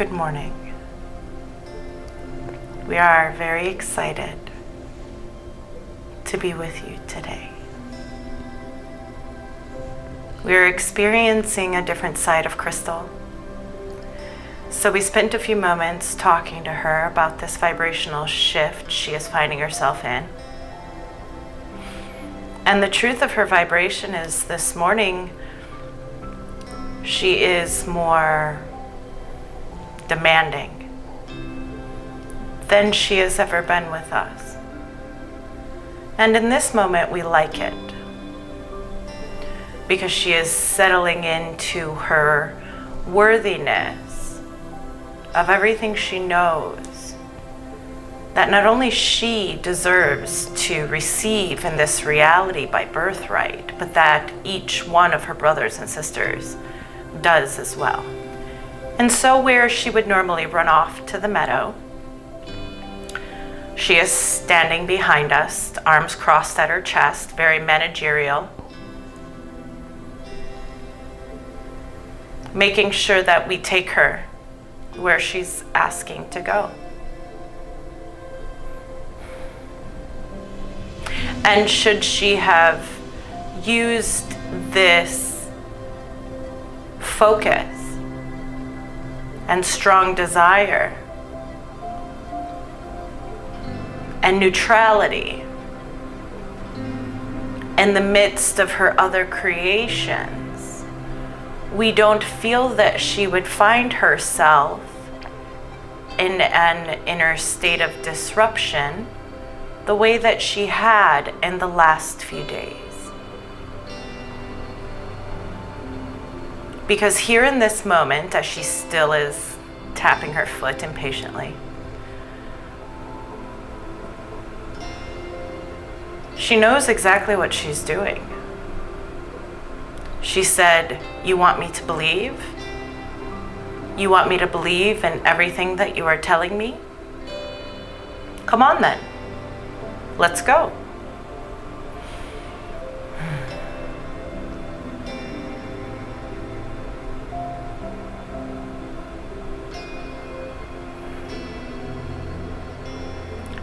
Good morning. We are very excited to be with you today. We are experiencing a different side of Crystal. So we spent a few moments talking to her about this vibrational shift she is finding herself in. And the truth of her vibration is this morning, she is more demanding than she has ever been with us. And in this moment, we like it because she is settling into her worthiness of everything she knows, that not only she deserves to receive in this reality by birthright, but that each one of her brothers and sisters does as well. And so where she would normally run off to the meadow, she is standing behind us, arms crossed at her chest, very managerial, making sure that we take her where she's asking to go. And should she have used this focus and strong desire and neutrality in the midst of her other creations, we don't feel that she would find herself in an inner state of disruption the way that she had in the last few days. Because here in this moment, as she still is tapping her foot impatiently, she knows exactly what she's doing. She said, "You want me to believe? You want me to believe in everything that you are telling me? Come on then, let's go."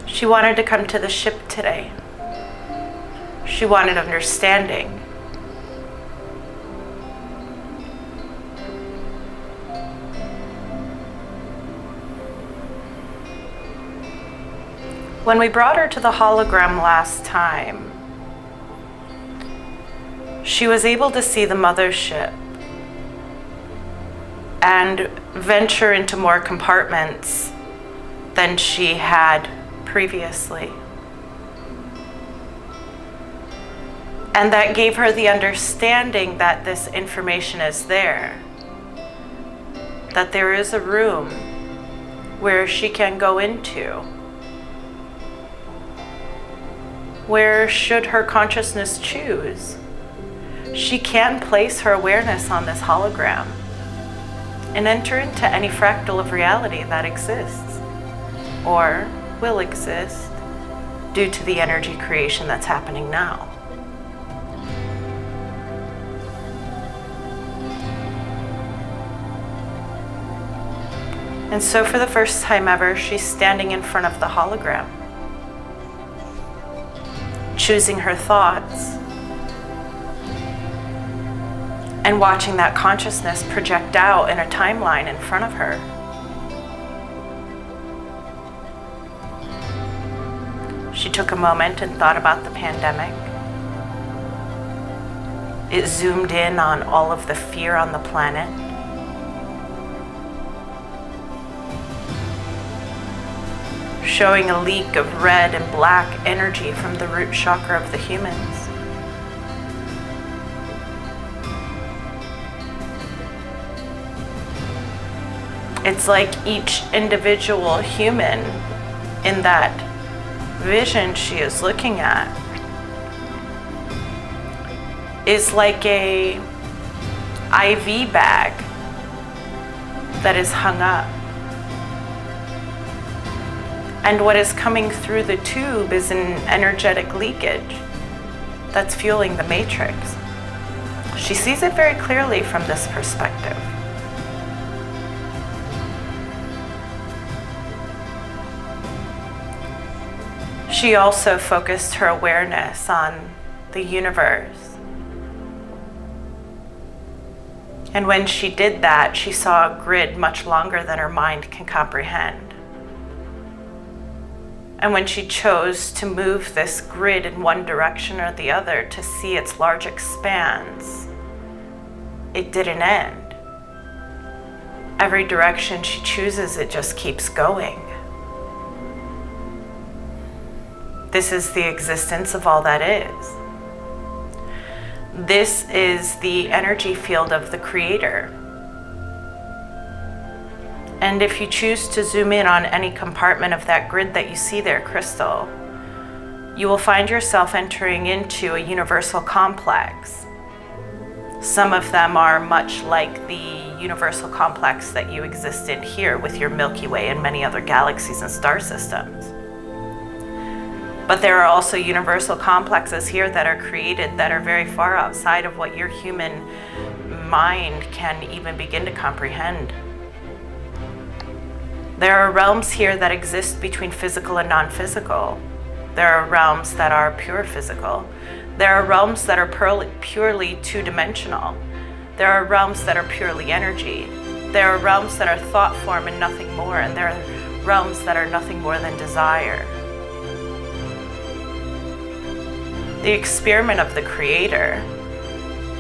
She wanted to come to the ship today. She wanted understanding. When we brought her to the hologram last time, she was able to see the mothership and venture into more compartments than she had previously. And that gave her the understanding that this information is there, that there is a room where she can go into, where, should her consciousness choose, she can place her awareness on this hologram and enter into any fractal of reality that exists or will exist due to the energy creation that's happening now. And so for the first time ever, she's standing in front of the hologram, choosing her thoughts and watching that consciousness project out in a timeline in front of her. She took a moment and thought about the pandemic. It zoomed in on all of the fear on the planet. Showing a leak of red and black energy from the root chakra of the humans. It's like each individual human in that vision she is looking at is like a IV bag that is hung up. And what is coming through the tube is an energetic leakage that's fueling the matrix. She sees it very clearly from this perspective. She also focused her awareness on the universe. And when she did that, she saw a grid much longer than her mind can comprehend. And when she chose to move this grid in one direction or the other to see its large expanse, it didn't end. Every direction she chooses, it just keeps going. This is the existence of all that is. This is the energy field of the Creator. And if you choose to zoom in on any compartment of that grid that you see there, Crystal, you will find yourself entering into a universal complex. Some of them are much like the universal complex that you exist in here with your Milky Way and many other galaxies and star systems. But there are also universal complexes here that are created that are very far outside of what your human mind can even begin to comprehend. There are realms here that exist between physical and non-physical. There are realms that are pure physical. There are realms that are purely two-dimensional. There are realms that are purely energy. There are realms that are thought form and nothing more, and there are realms that are nothing more than desire. The experiment of the Creator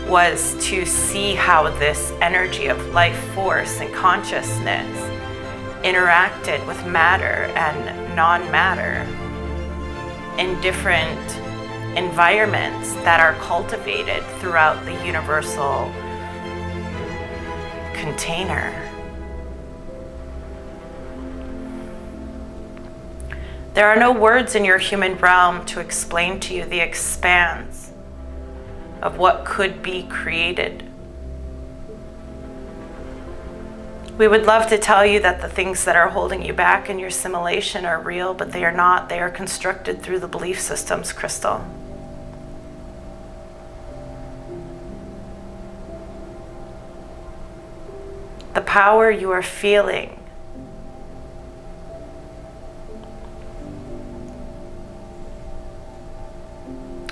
was to see how this energy of life force and consciousness interacted with matter and non-matter in different environments that are cultivated throughout the universal container. There are no words in your human realm to explain to you the expanse of what could be created. We would love to tell you that the things that are holding you back in your simulation are real, but they are not. They are constructed through the belief systems, Crystal. The power you are feeling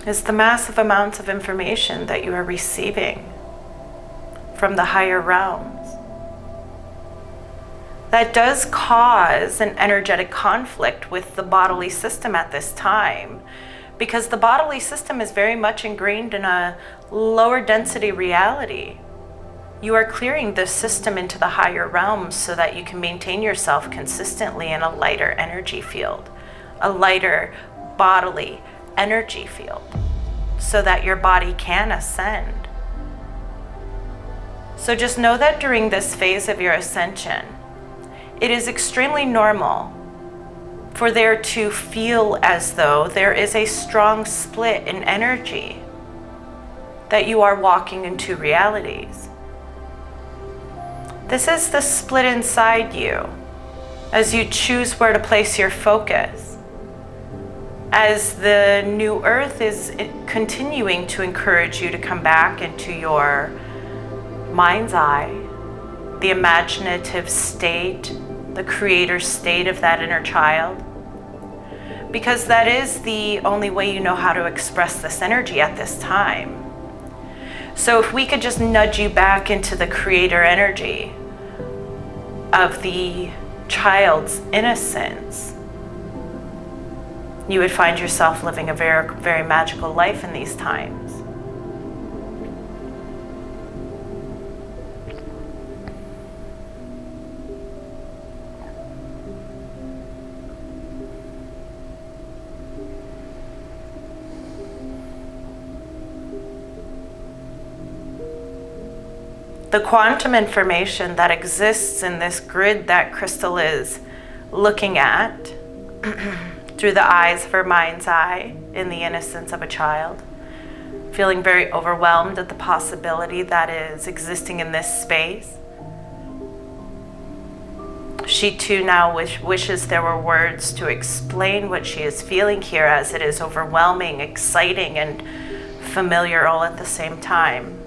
is the massive amounts of information that you are receiving from the higher realms. That does cause an energetic conflict with the bodily system at this time, because the bodily system is very much ingrained in a lower density reality. You are clearing this system into the higher realms so that you can maintain yourself consistently in a lighter energy field, a lighter bodily energy field, so that your body can ascend. So just know that during this phase of your ascension, it is extremely normal for there to feel as though there is a strong split in energy, that you are walking in two realities. This is the split inside you as you choose where to place your focus. As the new earth is continuing to encourage you to come back into your mind's eye, the imaginative state, the creator state of that inner child, because that is the only way you know how to express this energy at this time. So if we could just nudge you back into the creator energy of the child's innocence, you would find yourself living a very, very magical life in these times. The quantum information that exists in this grid that Crystal is looking at through the eyes of her mind's eye in the innocence of a child, feeling very overwhelmed at the possibility that is existing in this space. She too now wishes there were words to explain what she is feeling here, as it is overwhelming, exciting, and familiar all at the same time.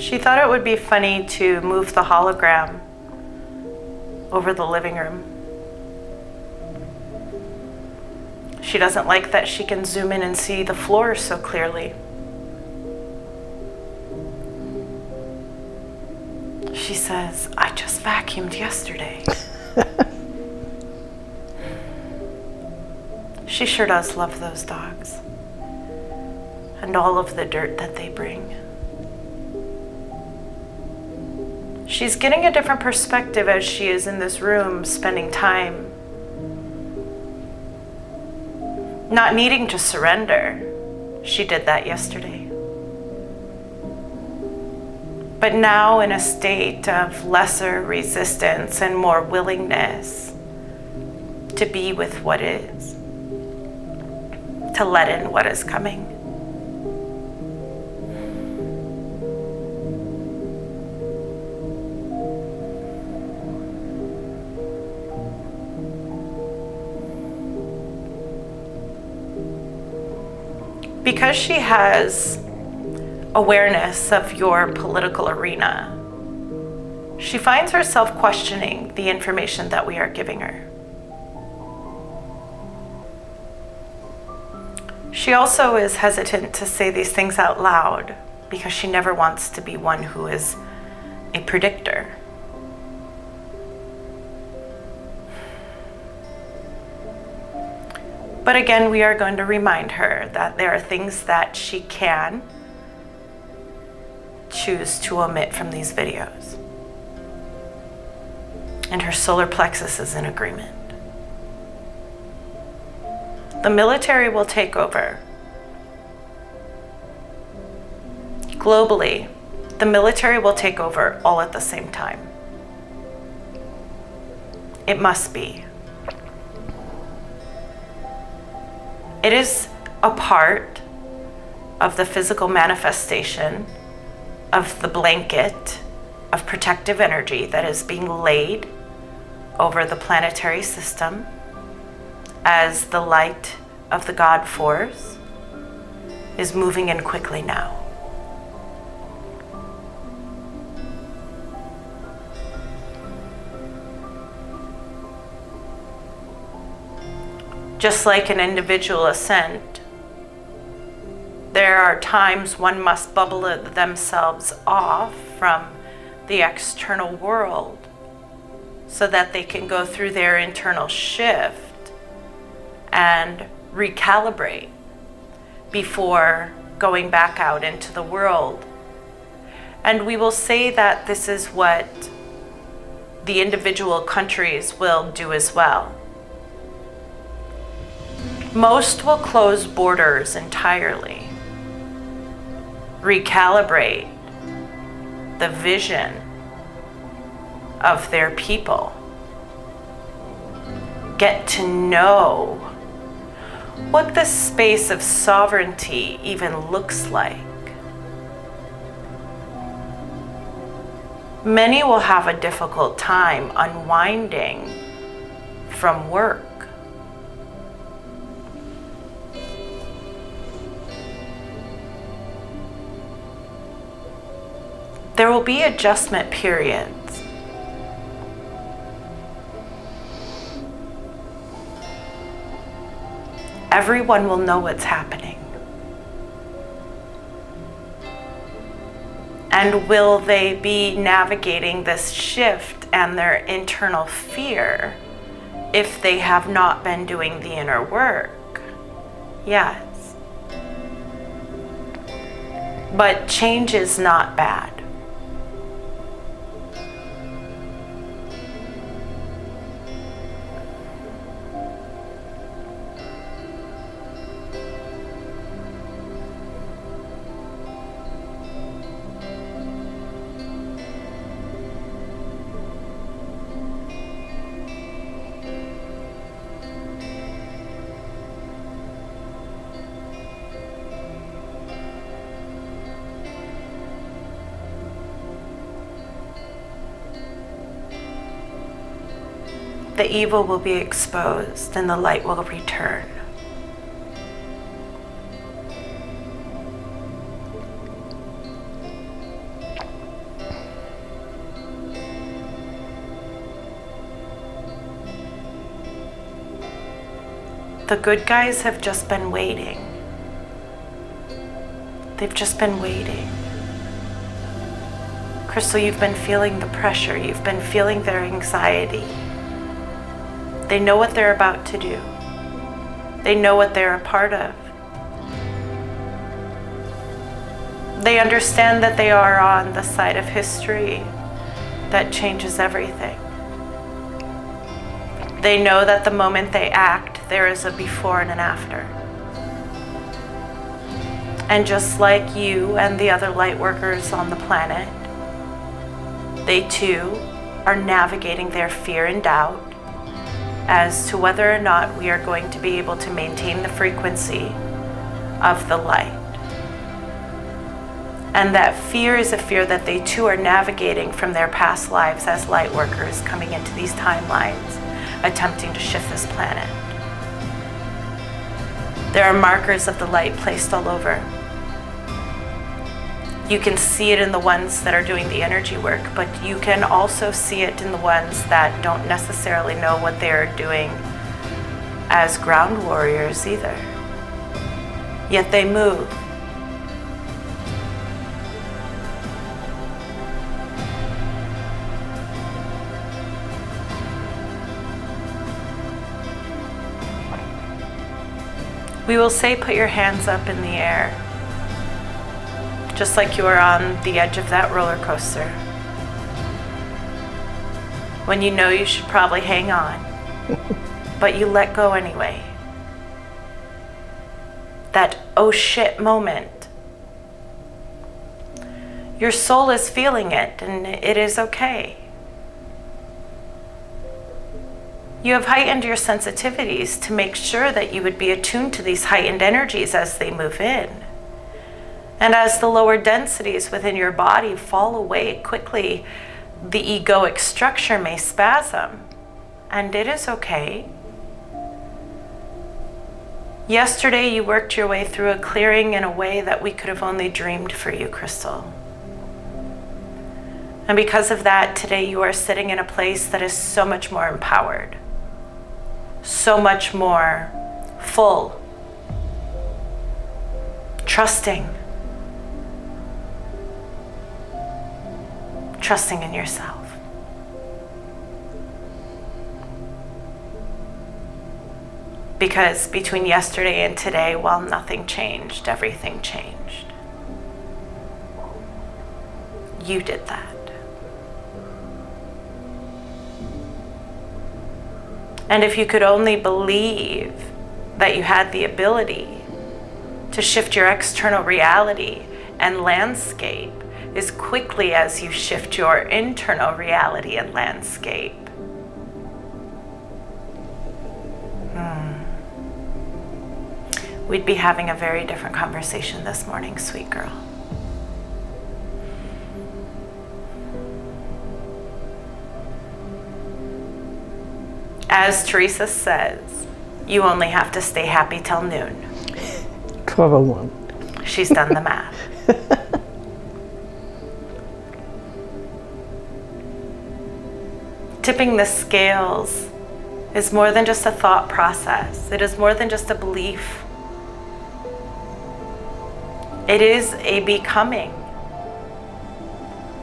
She thought it would be funny to move the hologram over the living room. She doesn't like that she can zoom in and see the floor so clearly. She says, I just vacuumed yesterday. She sure does love those dogs and all of the dirt that they bring. She's getting a different perspective as she is in this room, spending time, not needing to surrender. She did that yesterday. But now in a state of lesser resistance and more willingness to be with what is, to let in what is coming. Because she has awareness of your political arena, she finds herself questioning the information that we are giving her. She also is hesitant to say these things out loud because she never wants to be one who is a predictor. But again, we are going to remind her that there are things that she can choose to omit from these videos. And her solar plexus is in agreement. The military will take over. Globally, the military will take over all at the same time. It must be. It is a part of the physical manifestation of the blanket of protective energy that is being laid over the planetary system as the light of the God force is moving in quickly now. Just like an individual ascent, there are times one must bubble themselves off from the external world so that they can go through their internal shift and recalibrate before going back out into the world. And we will say that this is what the individual countries will do as well. Most will close borders entirely, recalibrate the vision of their people, get to know what the space of sovereignty even looks like. Many will have a difficult time unwinding from work. There will be adjustment periods. Everyone will know what's happening. And will they be navigating this shift and their internal fear if they have not been doing the inner work? Yes. But change is not bad. The evil will be exposed and the light will return. The good guys have just been waiting. They've just been waiting. Crystal, you've been feeling the pressure. You've been feeling their anxiety. They know what they're about to do. They know what they're a part of. They understand that they are on the side of history that changes everything. They know that the moment they act, there is a before and an after. And just like you and the other light workers on the planet, they too are navigating their fear and doubt as to whether or not we are going to be able to maintain the frequency of the light. And that fear is a fear that they too are navigating from their past lives as light workers coming into these timelines, attempting to shift this planet. There are markers of the light placed all over. You can see it in the ones that are doing the energy work, but you can also see it in the ones that don't necessarily know what they're doing as ground warriors either. Yet they move. We will say, put your hands up in the air, just like you are on the edge of that roller coaster. When you know you should probably hang on, but you let go anyway. That oh shit moment. Your soul is feeling it, and it is okay. You have heightened your sensitivities to make sure that you would be attuned to these heightened energies as they move in. And as the lower densities within your body fall away quickly, the egoic structure may spasm, and it is okay. Yesterday, you worked your way through a clearing in a way that we could have only dreamed for you, Crystal. And because of that, today you are sitting in a place that is so much more empowered, so much more full, trusting in yourself. Because between yesterday and today, while nothing changed, everything changed. You did that. And if you could only believe that you had the ability to shift your external reality and landscape as quickly as you shift your internal reality and landscape. We'd be having a very different conversation this morning, sweet girl. As Teresa says, you only have to stay happy till noon. Clever one. She's done the math. Tipping the scales is more than just a thought process. It is more than just a belief. It is a becoming.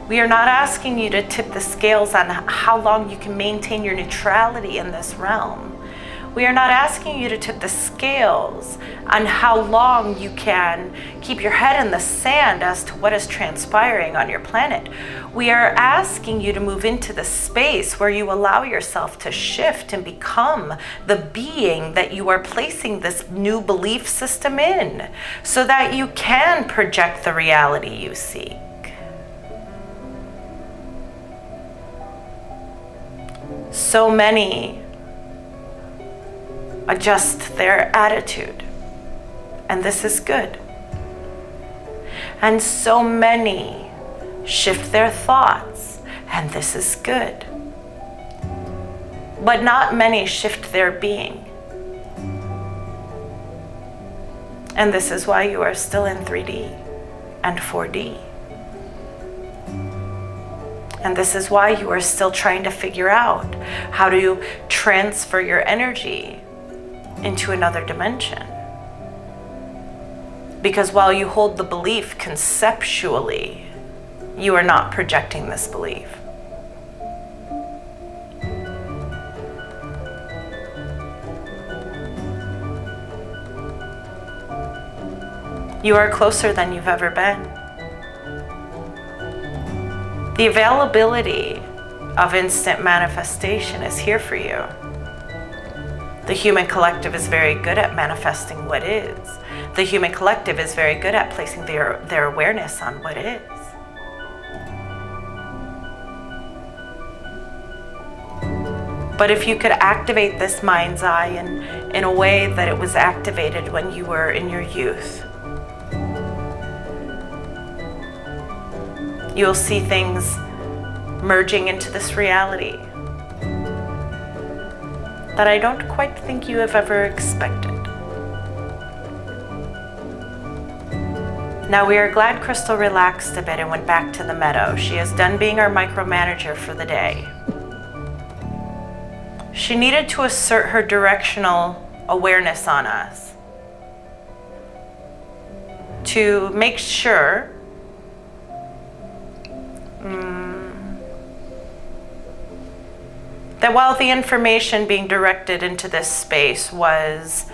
We are not asking you to tip the scales on how long you can maintain your neutrality in this realm. We are not asking you to tip the scales on how long you can keep your head in the sand as to what is transpiring on your planet. We are asking you to move into the space where you allow yourself to shift and become the being that you are placing this new belief system in, so that you can project the reality you seek. So many adjust their attitude, and this is good. And so many shift their thoughts, and this is good. But not many shift their being. And this is why you are still in 3D and 4D. And this is why you are still trying to figure out how to transfer your energy into another dimension. Because while you hold the belief conceptually, you are not projecting this belief. You are closer than you've ever been. The availability of instant manifestation is here for you. The human collective is very good at manifesting what is. The human collective is very good at placing their awareness on what is. But if you could activate this mind's eye in a way that it was activated when you were in your youth, you'll see things merging into this reality that I don't quite think you have ever expected. Now we are glad Crystal relaxed a bit and went back to the meadow. She is done being our micromanager for the day. She needed to assert her directional awareness on us to make sure that while the information being directed into this space was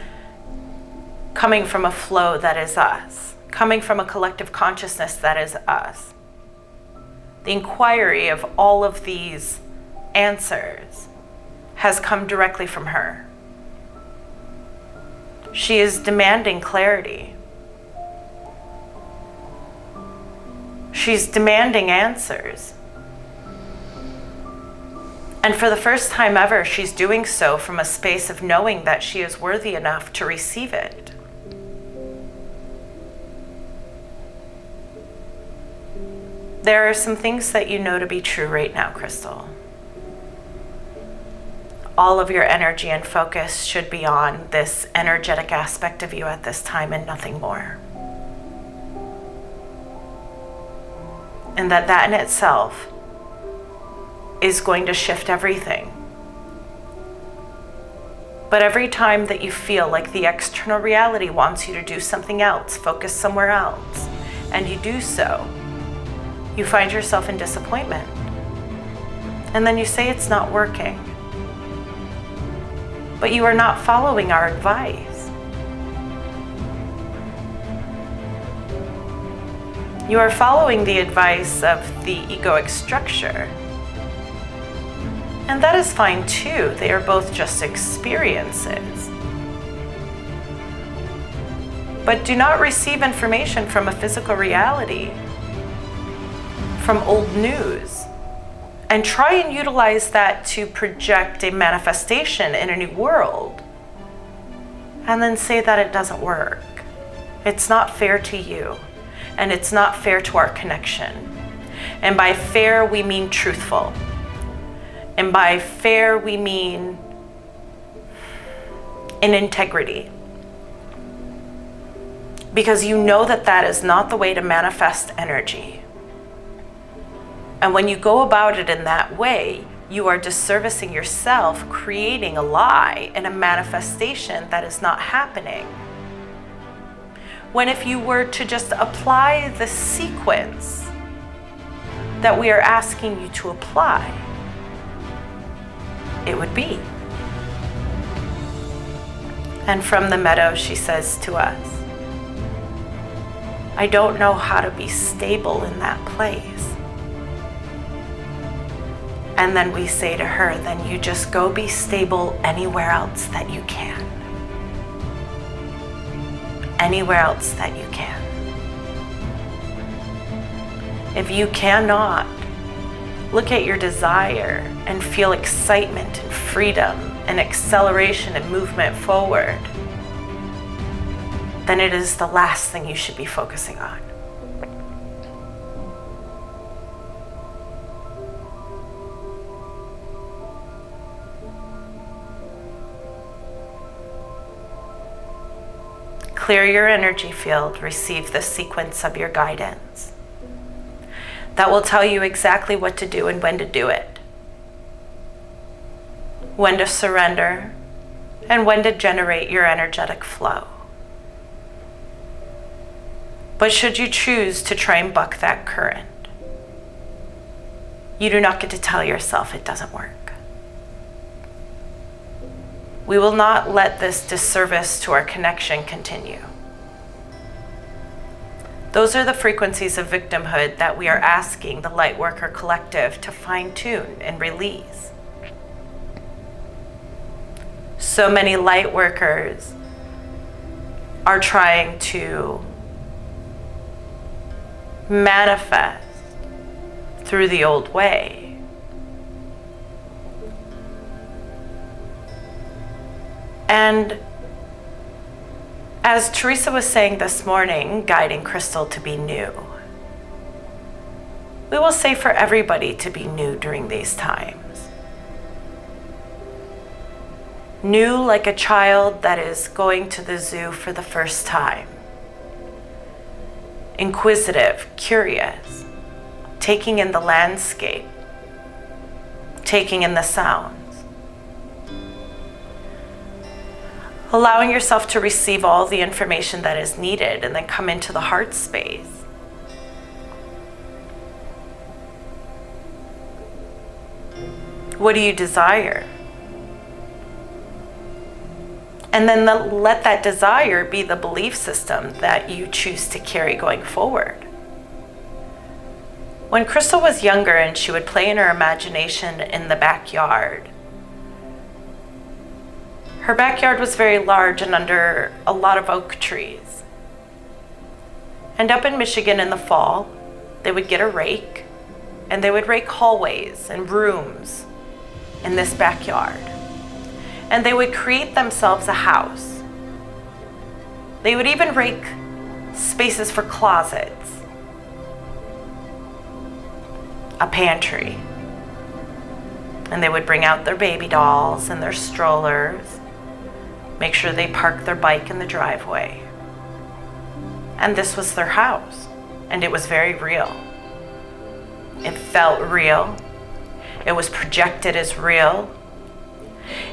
coming from a flow that is us, coming from a collective consciousness that is us, the inquiry of all of these answers has come directly from her. She is demanding clarity. She's demanding answers. And for the first time ever, she's doing so from a space of knowing that she is worthy enough to receive it. There are some things that you know to be true right now, Crystal. All of your energy and focus should be on this energetic aspect of you at this time and nothing more. And that in itself is going to shift everything. But every time that you feel like the external reality wants you to do something else, focus somewhere else, and you do so, you find yourself in disappointment. And then you say it's not working. But you are not following our advice. You are following the advice of the egoic structure. And that is fine too. They are both just experiences. But do not receive information from a physical reality, from old news, and try and utilize that to project a manifestation in a new world, and then say that it doesn't work. It's not fair to you, and it's not fair to our connection. And by fair, we mean truthful. And by fair, we mean in integrity. Because you know that that is not the way to manifest energy. And when you go about it in that way, you are disservicing yourself, creating a lie and a manifestation that is not happening. When if you were to just apply the sequence that we are asking you to apply, it would be. And from the meadow, she says to us, I don't know how to be stable in that place. And then we say to her, then you just go be stable anywhere else that you can. Anywhere else that you can. If you cannot, look at your desire and feel excitement and freedom and acceleration and movement forward, then it is the last thing you should be focusing on. Clear your energy field, receive the sequence of your guidance. That will tell you exactly what to do and when to do it. When to surrender and when to generate your energetic flow. But should you choose to try and buck that current, you do not get to tell yourself it doesn't work. We will not let this disservice to our connection continue. Those are the frequencies of victimhood that we are asking the Lightworker Collective to fine-tune and release. So many Lightworkers are trying to manifest through the old way. And as Teresa was saying this morning, guiding Crystal to be new, we will say for everybody to be new during these times. New like a child that is going to the zoo for the first time. Inquisitive, curious, taking in the landscape, taking in the sounds. Allowing yourself to receive all the information that is needed and then come into the heart space. What do you desire? And then let that desire be the belief system that you choose to carry going forward. When Crystal was younger and she would play in her imagination in the backyard, her backyard was very large and under a lot of oak trees. And up in Michigan in the fall, they would get a rake and they would rake hallways and rooms in this backyard. And they would create themselves a house. They would even rake spaces for closets, a pantry. And they would bring out their baby dolls and their strollers, make sure they parked their bike in the driveway. And this was their house, and it was very real. It felt real. It was projected as real.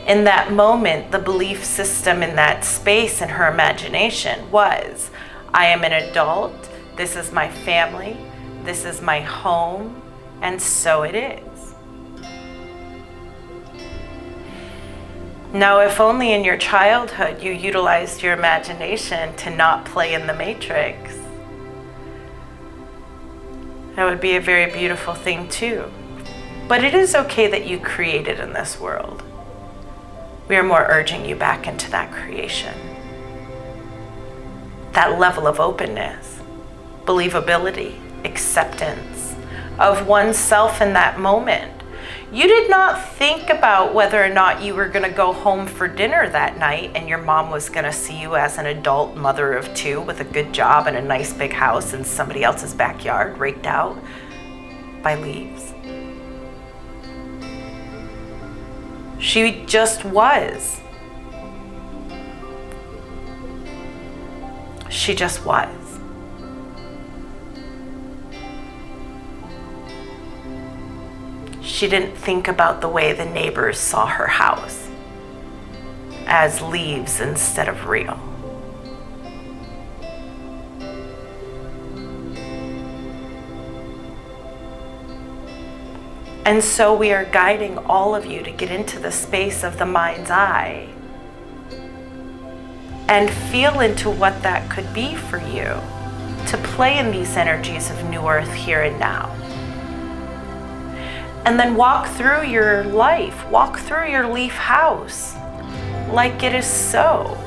In that moment, the belief system in that space in her imagination was, I am an adult, this is my family, this is my home, and so it is. Now, if only in your childhood you utilized your imagination to not play in the matrix, that would be a very beautiful thing too. But it is okay that you created in this world. We are more urging you back into that creation. That level of openness, believability, acceptance of oneself in that moment. You did not think about whether or not you were going to go home for dinner that night and your mom was going to see you as an adult mother of two with a good job and a nice big house in somebody else's backyard raked out by leaves. She just was. She just was. She didn't think about the way the neighbors saw her house as leaves instead of real. And so we are guiding all of you to get into the space of the mind's eye and feel into what that could be for you to play in these energies of New Earth here and now. And then walk through your life, walk through your leaf house like it is so.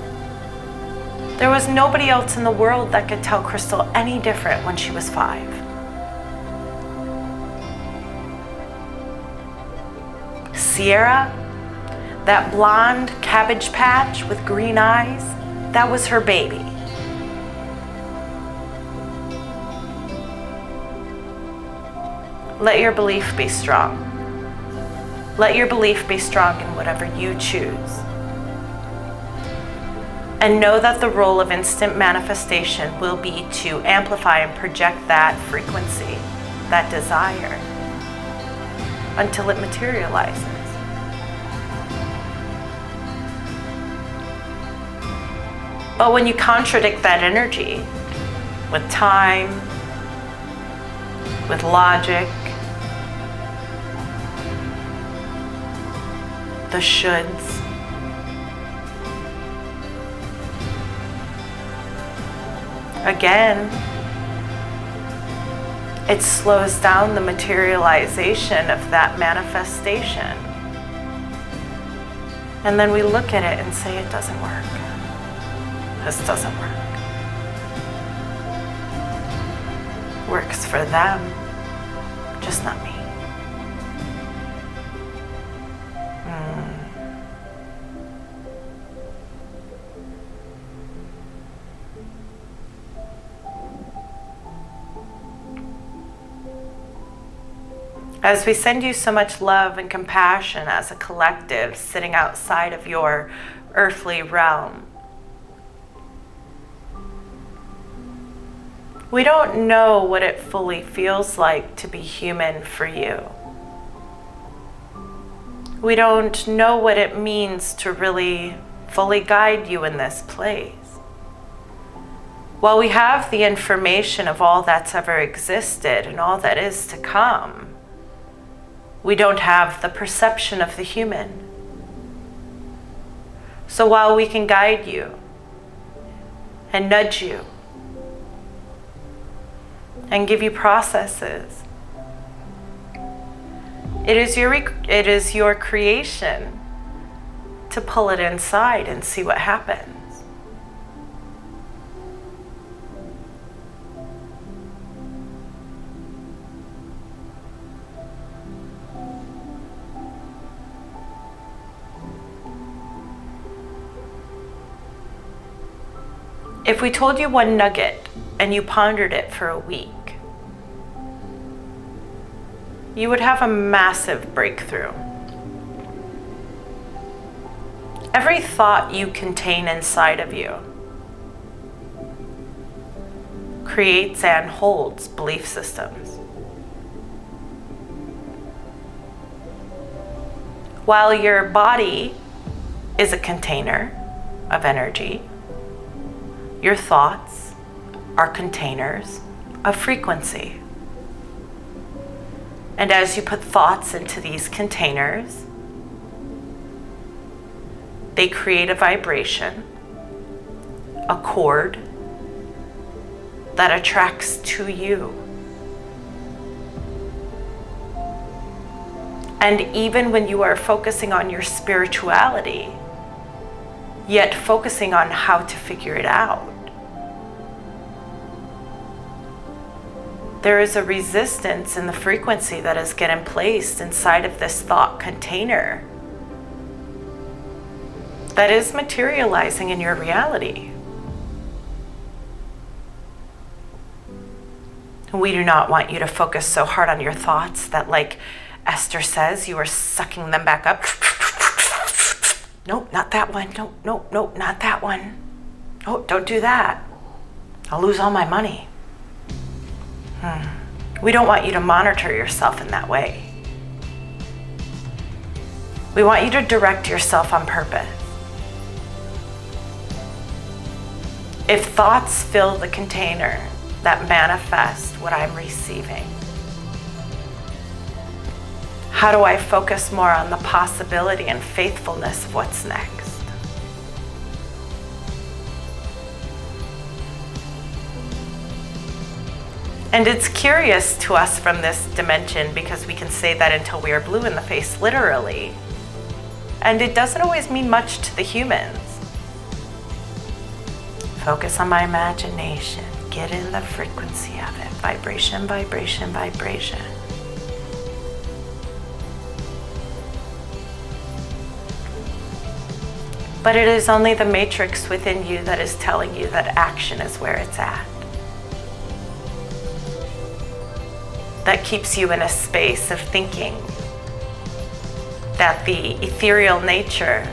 There was nobody else in the world that could tell Crystal any different when she was 5. Sierra, that blonde cabbage patch with green eyes, that was her baby. Let your belief be strong. Let your belief be strong in whatever you choose. And know that the role of instant manifestation will be to amplify and project that frequency, that desire, until it materializes. But when you contradict that energy with time, with logic, the shoulds, again, it slows down the materialization of that manifestation. And then we look at it and say, it doesn't work. This doesn't work. Works for them, just not me. As we send you so much love and compassion as a collective sitting outside of your earthly realm, we don't know what it fully feels like to be human for you. We don't know what it means to really fully guide you in this place. While we have the information of all that's ever existed and all that is to come, we don't have the perception of the human. So while we can guide you and nudge you and give you processes, it is your creation to pull it inside and see what happens. If we told you one nugget and you pondered it for a week, you would have a massive breakthrough. Every thought you contain inside of you creates and holds belief systems. While your body is a container of energy, your thoughts are containers of frequency. And as you put thoughts into these containers, they create a vibration, a chord that attracts to you. And even when you are focusing on your spirituality, yet focusing on how to figure it out, there is a resistance in the frequency that is getting placed inside of this thought container that is materializing in your reality. We do not want you to focus so hard on your thoughts that, like Esther says, you are sucking them back up. Nope, not that one. Nope, not that one. Oh, don't do that. I'll lose all my money. We don't want you to monitor yourself in that way. We want you to direct yourself on purpose. If thoughts fill the container that manifest what I'm receiving, how do I focus more on the possibility and faithfulness of what's next? And it's curious to us from this dimension because we can say that until we are blue in the face, literally. And it doesn't always mean much to the humans. Focus on my imagination. Get in the frequency of it. Vibration, vibration, vibration. But it is only the matrix within you that is telling you that action is where it's at. That keeps you in a space of thinking that the ethereal nature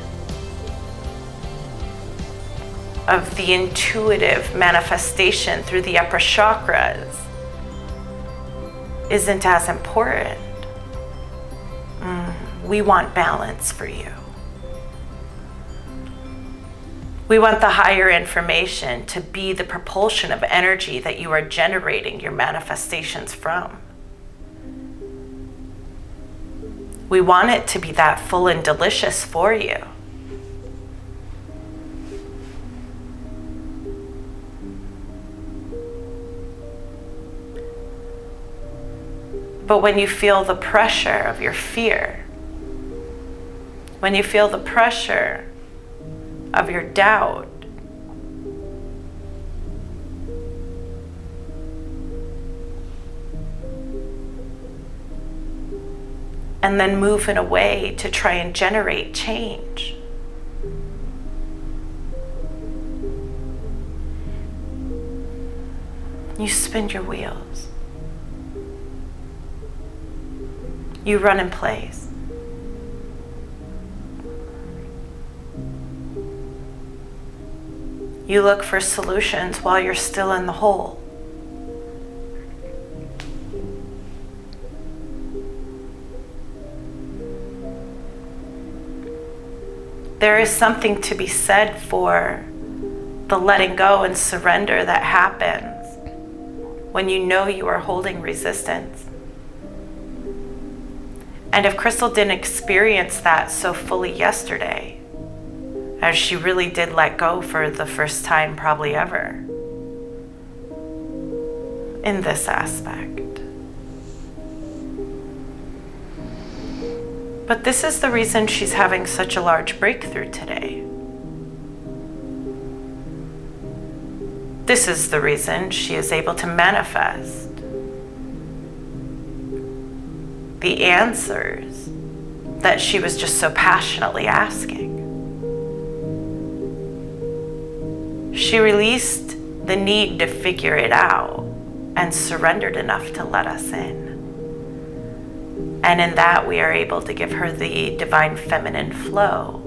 of the intuitive manifestation through the upper chakras isn't as important. We want balance for you. We want the higher information to be the propulsion of energy that you are generating your manifestations from. We want it to be that full and delicious for you. But when you feel the pressure of your fear, when you feel the pressure of your doubt, and then move in a way to try and generate change, you spin your wheels. You run in place. You look for solutions while you're still in the hole. There is something to be said for the letting go and surrender that happens when you know you are holding resistance. And if Crystal didn't experience that so fully yesterday, as she really did let go for the first time probably ever in this aspect. But this is the reason she's having such a large breakthrough today. This is the reason she is able to manifest the answers that she was just so passionately asking. She released the need to figure it out and surrendered enough to let us in. And in that, we are able to give her the divine feminine flow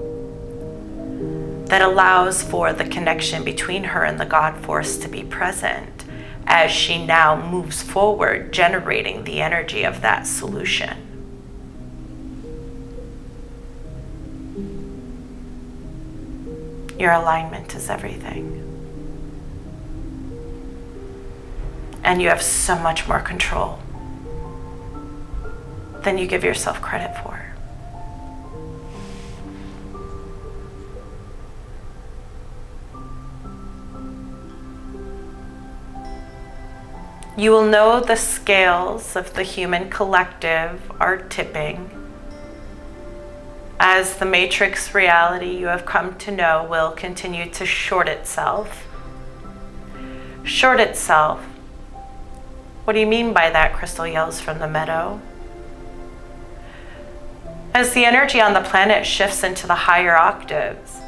that allows for the connection between her and the God force to be present as she now moves forward, generating the energy of that solution. Your alignment is everything. And you have so much more control than you give yourself credit for. You will know the scales of the human collective are tipping as the matrix reality you have come to know will continue to short itself. Short itself. What do you mean by that? Crystal yells from the meadow. As the energy on the planet shifts into the higher octaves,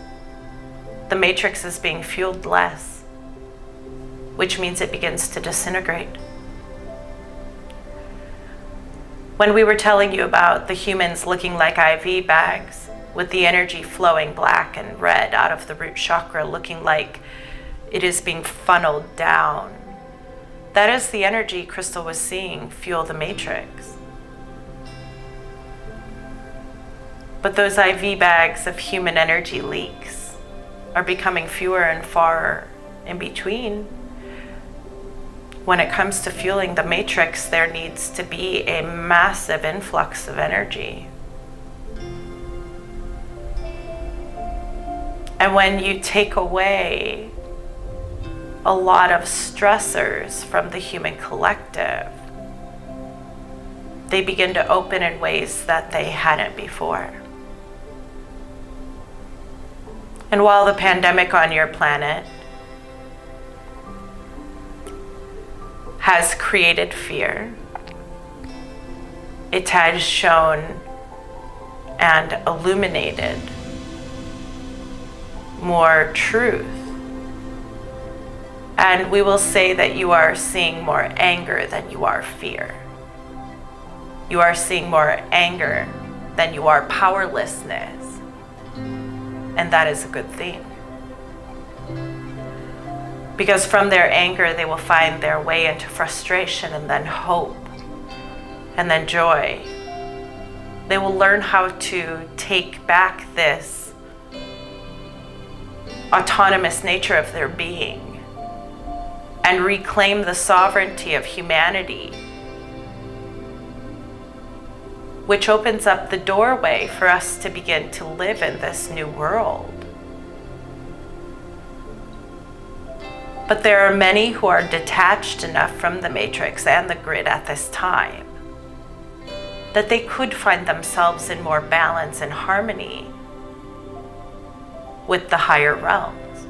the matrix is being fueled less, which means it begins to disintegrate. When we were telling you about the humans looking like IV bags with the energy flowing black and red out of the root chakra, looking like it is being funneled down, that is the energy Crystal was seeing fuel the matrix. But those IV bags of human energy leaks are becoming fewer and far in between. When it comes to fueling the matrix, there needs to be a massive influx of energy. And when you take away a lot of stressors from the human collective, they begin to open in ways that they hadn't before. And while the pandemic on your planet has created fear, it has shown and illuminated more truth. And we will say that you are seeing more anger than you are fear. You are seeing more anger than you are powerlessness. And that is a good thing. Because from their anger, they will find their way into frustration and then hope and then joy. They will learn how to take back this autonomous nature of their being and reclaim the sovereignty of humanity, which opens up the doorway for us to begin to live in this new world. But there are many who are detached enough from the matrix and the grid at this time that they could find themselves in more balance and harmony with the higher realms.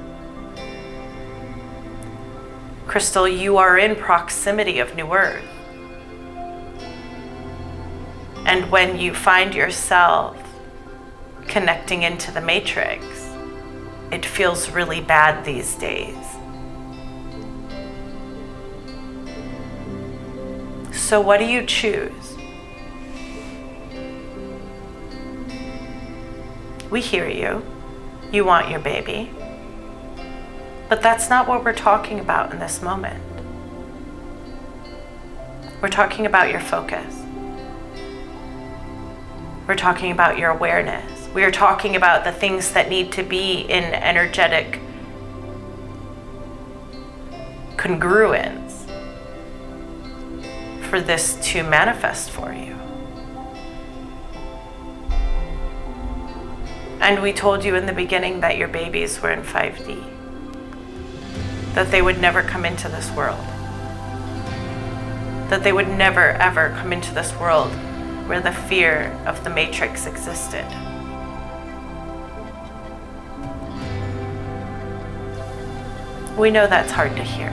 Crystal, you are in proximity of New Earth. And when you find yourself connecting into the matrix, it feels really bad these days. So what do you choose? We hear you. You want your baby. But that's not what we're talking about in this moment. We're talking about your focus. We're talking about your awareness. We are talking about the things that need to be in energetic congruence for this to manifest for you. And we told you in the beginning that your babies were in 5D, that they would never come into this world, that they would never ever come into this world where the fear of the matrix existed. We know that's hard to hear.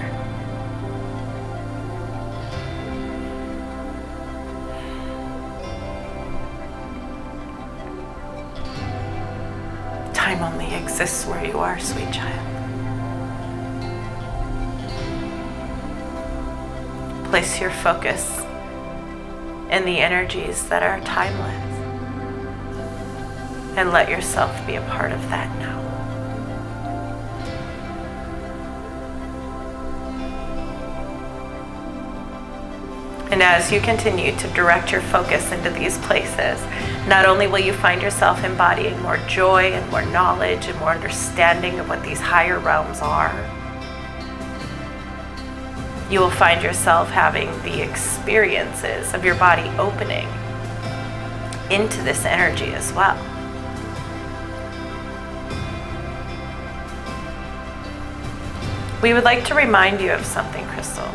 Time only exists where you are, sweet child. Place your focus in the energies that are timeless and let yourself be a part of that now. And as you continue to direct your focus into these places, not only will you find yourself embodying more joy and more knowledge and more understanding of what these higher realms are, you will find yourself having the experiences of your body opening into this energy as well. We would like to remind you of something, Crystal.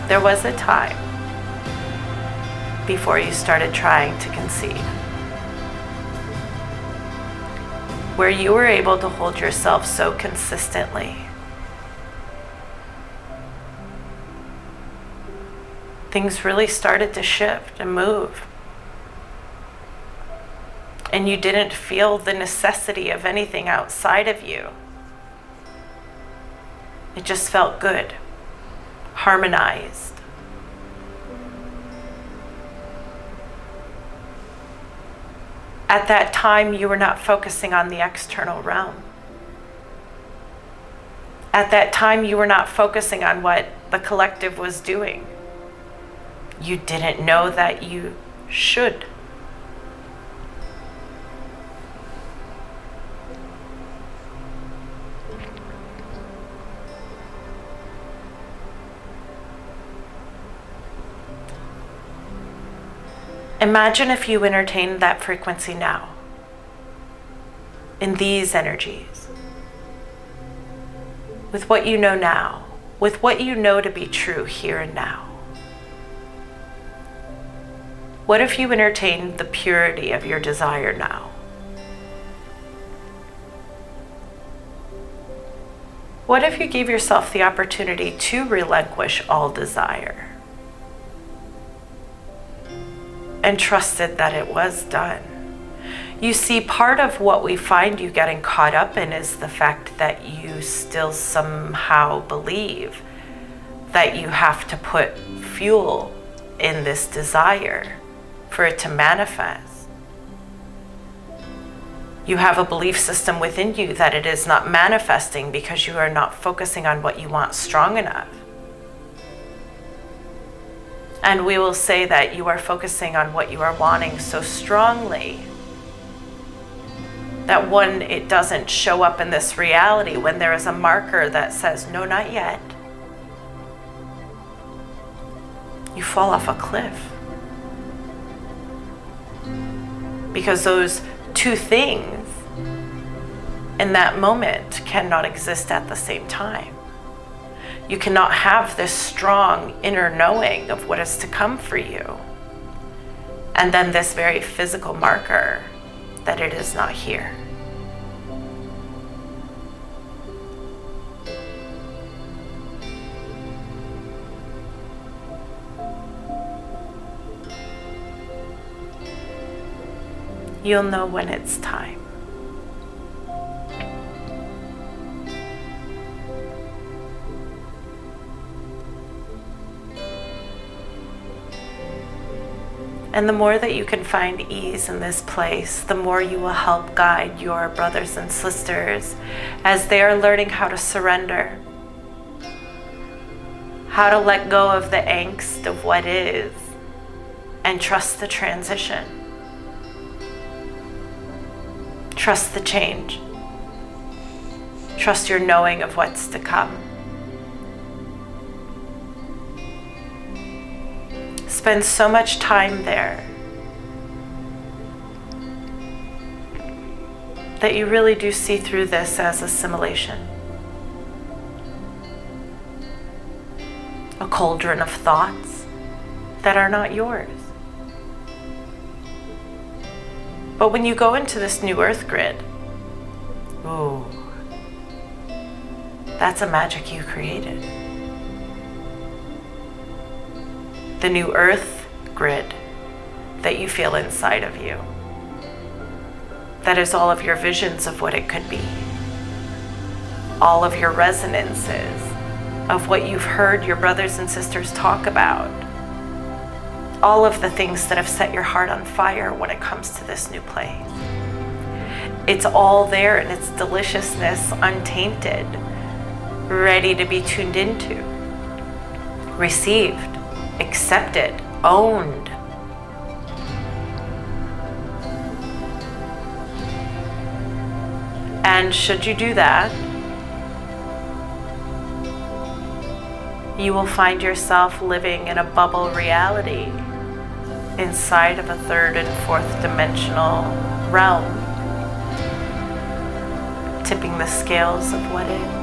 There was a time before you started trying to conceive where you were able to hold yourself so consistently. Things really started to shift and move. And you didn't feel the necessity of anything outside of you. It just felt good, harmonized. At that time, you were not focusing on the external realm. At that time, you were not focusing on what the collective was doing. You didn't know that you should. Imagine if you entertained that frequency now, in these energies, with what you know now, with what you know to be true here and now. What if you entertained the purity of your desire now? What if you gave yourself the opportunity to relinquish all desire and trusted that it was done? You see, part of what we find you getting caught up in is the fact that you still somehow believe that you have to put fuel in this desire for it to manifest. You have a belief system within you that it is not manifesting because you are not focusing on what you want strong enough. And we will say that you are focusing on what you are wanting so strongly that when it doesn't show up in this reality, when there is a marker that says, no, not yet, you fall off a cliff. Because those two things in that moment cannot exist at the same time. You cannot have this strong inner knowing of what is to come for you, and then this very physical marker that it is not here. You'll know when it's time. And the more that you can find ease in this place, the more you will help guide your brothers and sisters as they are learning how to surrender, how to let go of the angst of what is, and trust the transition. Trust the change. Trust your knowing of what's to come. Spend so much time there that you really do see through this as assimilation. A cauldron of thoughts that are not yours. But when you go into this new earth grid, ooh, that's a magic you created. The new earth grid that you feel inside of you. That is all of your visions of what it could be. All of your resonances of what you've heard your brothers and sisters talk about. All of the things that have set your heart on fire when it comes to this new place. It's all there in its deliciousness, untainted, ready to be tuned into, received, accepted, owned. And should you do that, you will find yourself living in a bubble reality inside of a third and fourth dimensional realm, tipping the scales of what is.